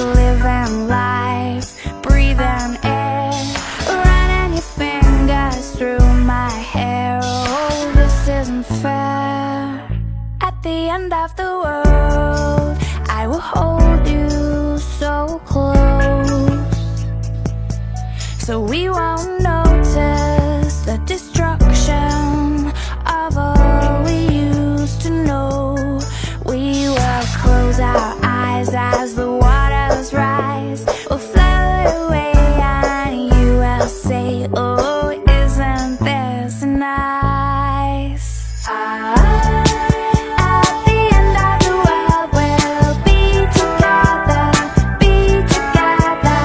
living life, breathing air, running your fingers through my hair. Oh, this isn't fair. At the end of the world, I will hold you so close, so we won't notice the destruction of all we used to know. We will close our eyes as the waters rise. We'll float away and you will say, oh, isn't this nice? At the end of the world, we'll be together, be together.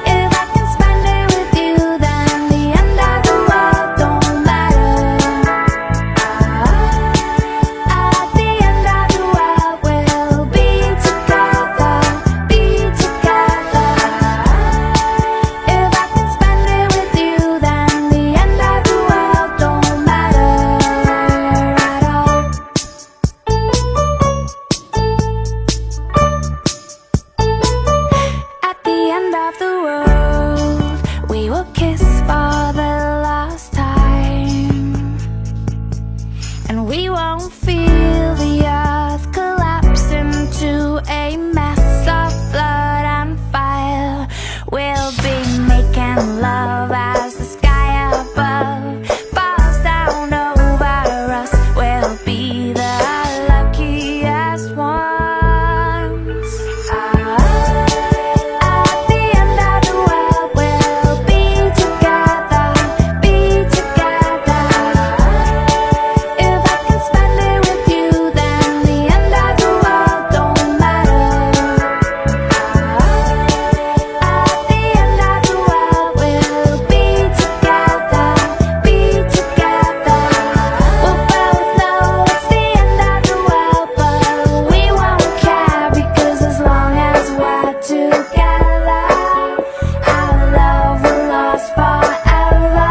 If I can spend it with you, then the end of the world don't matter. At the end of the world, we'll be together, be together. If I can spend it with you, then the end of the world don't matter at all. At the end of the world, we will kiss for the last time, and we won't feel the earth collapse into a mess of blood and fire. We'll be making love as the sky above falls down over us. We'll be the luckiest ones. At the end of the world, we'll be together, be together. If I can spend it with you, then the end of the world don't matter. At the end of the world, we'll be together, be together. We'll both know it's the end of the world, but we won't care, because as long as we're together, our love will last forever.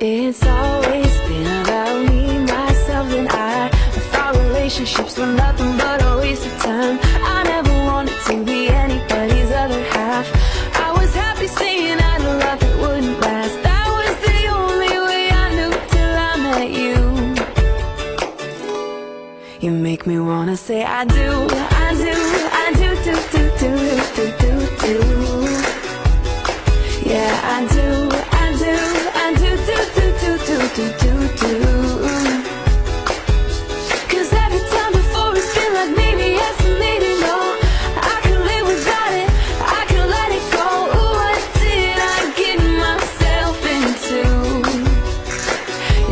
It's always been about me, myself, and I thought relationships were nothing but a waste of time. I never wanted to be anybody's other half. I was happy saying I knew love that wouldn't last. That was the only way I knew till I met you. You make me wanna say I do, I do, I do, do, do, do, do, do, do. Yeah, I do, I do, I do, do, do, do, do, do, do, do. 'Cause every time before it's been like maybe yes and maybe no. I could live without it, I could let it go. Ooh, what did I get myself into?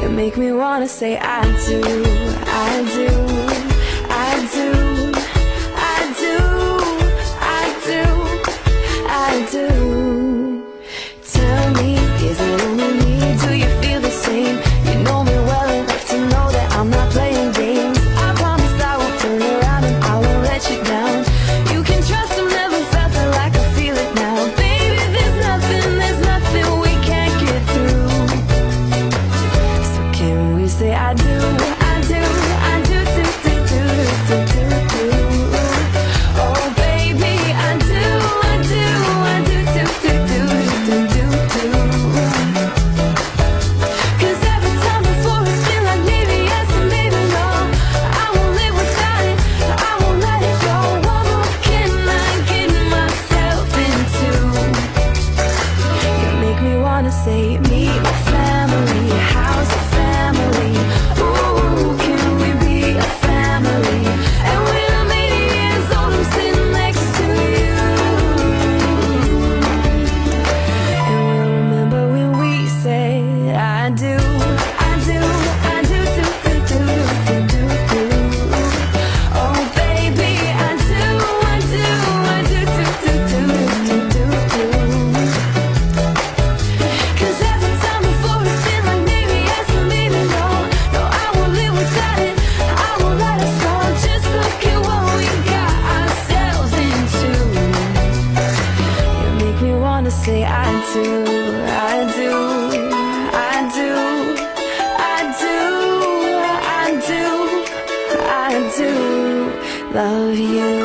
You make me wanna say I do, I do, I do, I do, I do, I do. Tell me, is it only me? Do you feel the same? You know me well enough to know that I'm not playing games. I promise I won't turn around and I won't let you down. You can trust I've never felt it like I feel it now. Baby, there's nothing we can't get through. So can we say I do, I do, I do, do, do, do, do, do, do. Oh baby, I do, I do, I do, do, do, do, do, do, do. 'Cause every time before it's been like maybe yes and maybe no. I won't live without it, I won't let it go. What more can I get myself into? You make me wanna say meet my family, how's the family? Ooh, can we be a family? And when I'm 80 years old, I'm sitting next to you. And we'll remember when we said I do, I do, I do, do, do, do, do, do, do. Oh baby, I do, I do, I do, do, do, do, do, do, do. 'Cause every time before it's been like maybe of you.